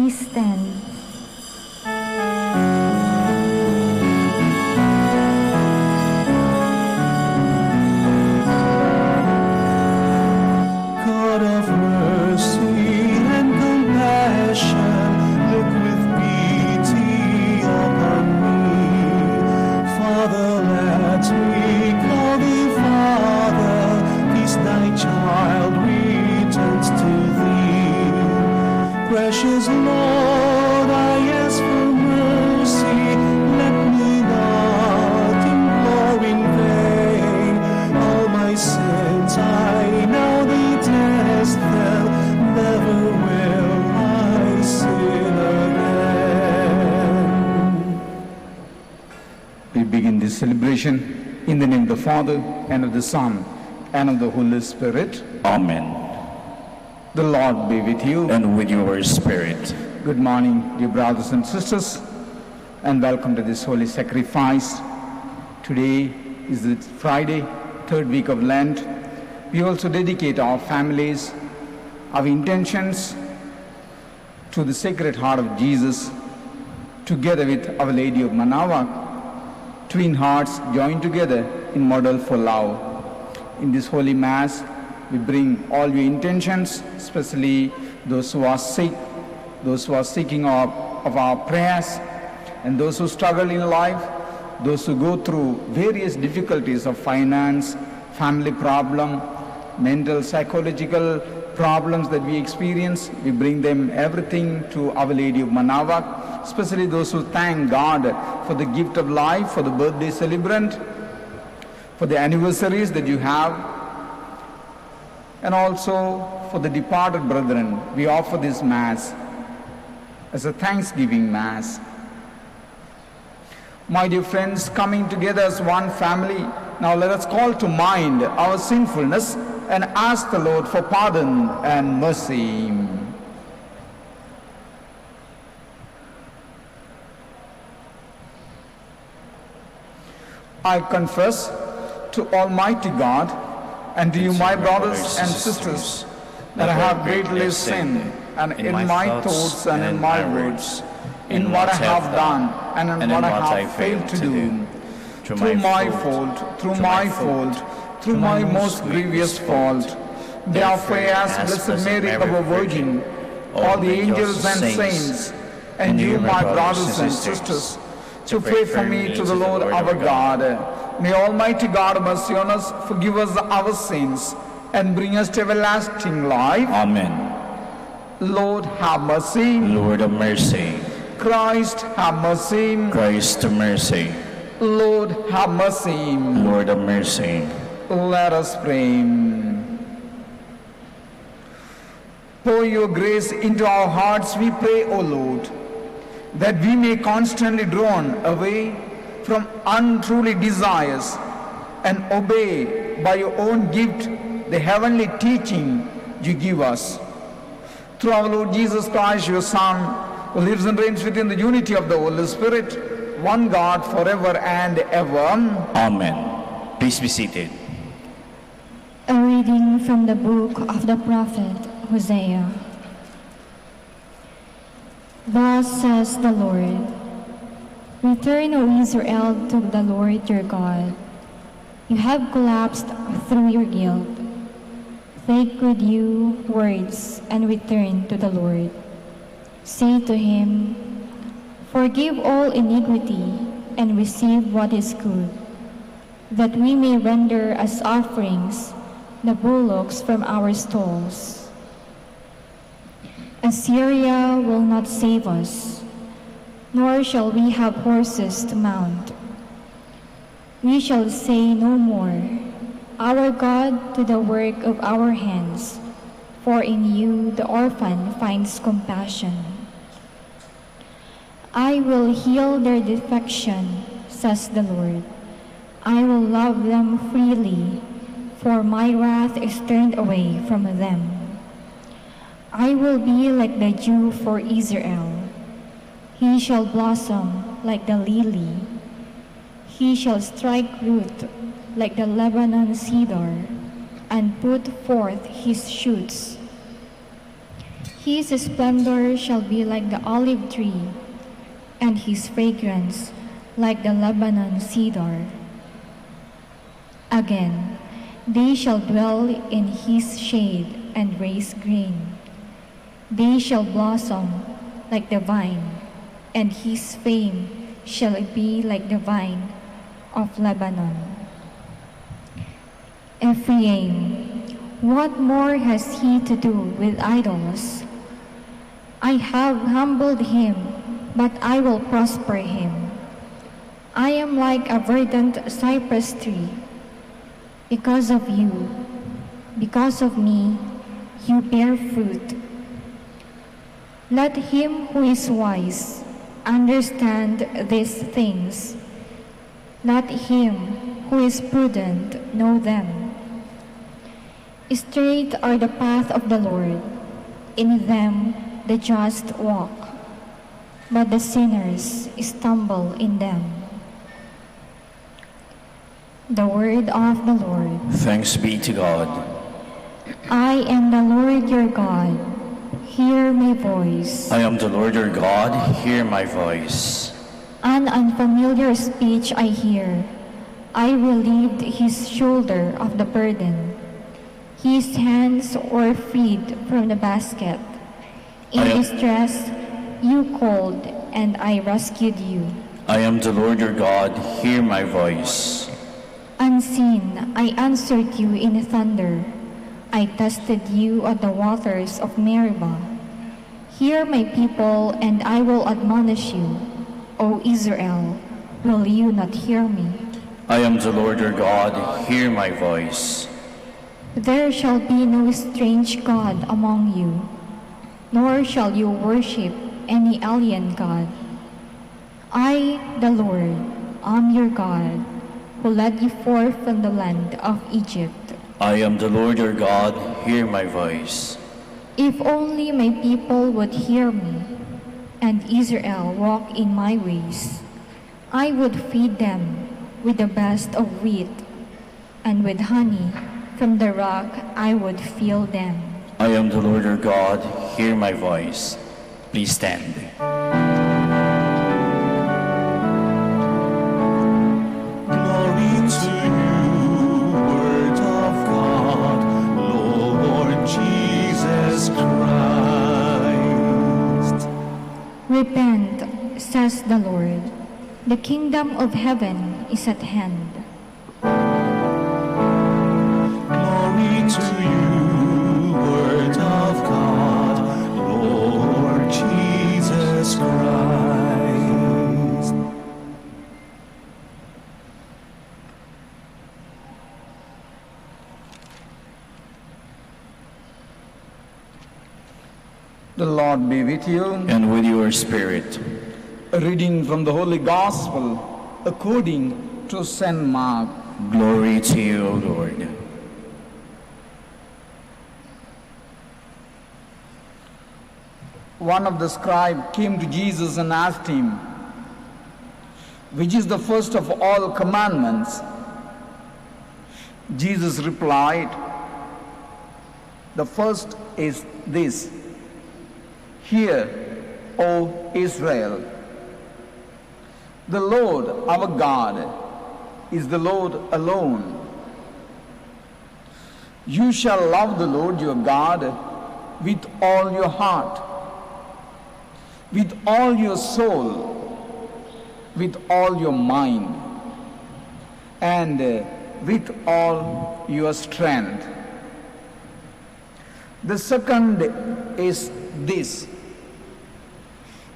Please stand. God of mercy and compassion, look with pity upon me. Father, let me call thee Father, this thy child returns to thee. Precious Lord, I ask for mercy, let me not implore in vain. All my sins I now detest them, never will I sin again. We begin this celebration in the name of the Father, and of the Son, and of the Holy Spirit. Amen. The Lord be with you. And with your spirit. Good morning, dear brothers and sisters, and welcome to this holy sacrifice. Today is the Friday, third week of Lent. We also dedicate our families, our intentions to the Sacred Heart of Jesus, together with Our Lady of Manaoag, twin hearts joined together in model for love. In this holy Mass, we bring all your intentions, especially those who are sick, those who are seeking of our prayers, and those who struggle in life, those who go through various difficulties of finance, family problem, mental, psychological problems that we experience. We bring them everything to Our Lady of Manaoag, especially those who thank God for the gift of life, for the birthday celebrant, for the anniversaries that you have, and also for the departed brethren. We offer this Mass as a Thanksgiving Mass. My dear friends, coming together as one family, now let us call to mind our sinfulness and ask the Lord for pardon and mercy. I confess to Almighty God and to you, my brothers and sisters, that I have greatly sinned, and in my thoughts and in my words, in what I have done and in what I have failed to do, through my most grievous fault. Therefore I ask Blessed Mary, our Virgin, all the angels and saints, and you, my brothers and sisters, to pray for me to the Lord our God. May Almighty God have mercy on us, forgive us our sins, and bring us to everlasting life. Amen. Lord, have mercy. Lord of mercy. Christ, have mercy. Christ of mercy. Lord, have mercy. Lord of mercy. Let us pray. Pour your grace into our hearts, we pray, O Lord, that we may constantly drawn away from unruly desires and obey by your own gift the heavenly teaching you give us. Through our Lord Jesus Christ, your Son, who lives and reigns within the unity of the Holy Spirit, one God forever and ever. Amen. Please be seated. A reading from the book of the prophet Hosea. Thus says the Lord, Return, O Israel, to the Lord your God. You have collapsed through your guilt. Take with you words and return to the Lord. Say to him, Forgive all iniquity and receive what is good, that we may render as offerings the bullocks from our stalls. Assyria will not save us, nor shall we have horses to mount. We shall say no more, Our God, to the work of our hands, for in you the orphan finds compassion. I will heal their defection, says the Lord. I will love them freely, for my wrath is turned away from them. I will be like the dew for Israel. He shall blossom like the lily. He shall strike root like the Lebanon cedar, and put forth his shoots. His splendor shall be like the olive tree, and his fragrance like the Lebanon cedar. Again, they shall dwell in his shade and raise grain. They shall blossom like the vine, and his fame shall be like the vine of Lebanon. Ephraim, what more has he to do with idols? I have humbled him, but I will prosper him. I am like a verdant cypress tree. Because of you, because of me, you bear fruit. Let him who is wise understand these things. Let him who is prudent know them. Straight are the path of the Lord. In them the just walk, but the sinners stumble in them. The word of the Lord. Thanks be to God. I am the Lord your God. Hear my voice. I am the Lord your God. Hear my voice. An unfamiliar speech I hear. I relieved his shoulder of the burden. His hands were freed from the basket. In distress, you called, and I rescued you. I am the Lord your God. Hear my voice. Unseen, I answered you in thunder. I tested you at the waters of Meribah. Hear my people, and I will admonish you. O Israel, will you not hear me? I am the Lord your God. Hear my voice. There shall be no strange God among you, nor shall you worship any alien god. I, the Lord, am your God, who led you forth from the land of Egypt. I am the Lord your God. Hear my voice. If only my people would hear me, and Israel walk in my ways, I would feed them with the best of wheat, and with honey from the rock I would fill them. I am the Lord your God. Hear my voice. Please stand. Glory to you, Word of God, Lord Jesus Christ. Repent, says the Lord. The kingdom of heaven is at hand. Glory to you, Word of God, Lord Jesus Christ. The Lord be with you. And with your spirit. A reading from the Holy Gospel according to St. Mark. Glory to you, O Lord. One of the scribes came to Jesus and asked him, "Which is the first of all commandments?" Jesus replied, "The first is this: Hear, O Israel, the Lord our God is the Lord alone. You shall love the Lord your God with all your heart, with all your soul, with all your mind, and with all your strength. The second is this: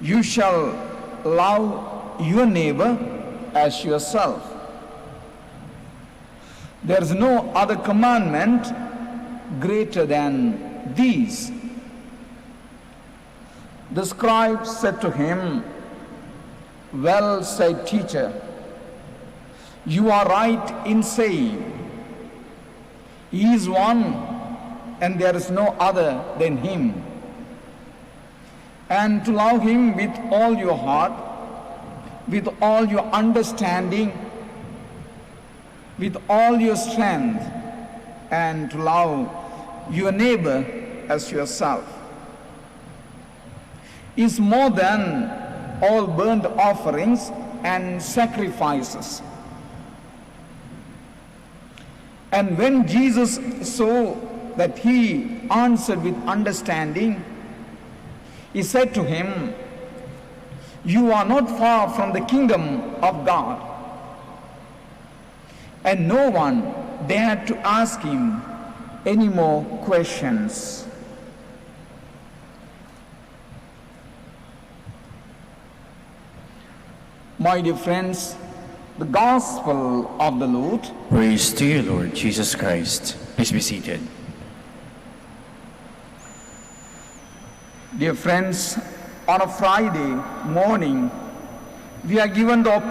you shall love your neighbor as yourself. There is no other commandment greater than these." The scribe said to him, "Well said, teacher. You are right in saying, He is one, and there is no other than Him. And to love Him with all your heart, with all your understanding, with all your strength, and to love your neighbor as yourself." is more than all burnt offerings and sacrifices. And when Jesus saw that he answered with understanding, he said to him, "You are not far from the kingdom of God." And no one dared to ask him any more questions. My dear friends, the Gospel of the Lord. Praise to you, Lord Jesus Christ. Please be seated. Dear friends, on a Friday morning, we are given the opportunity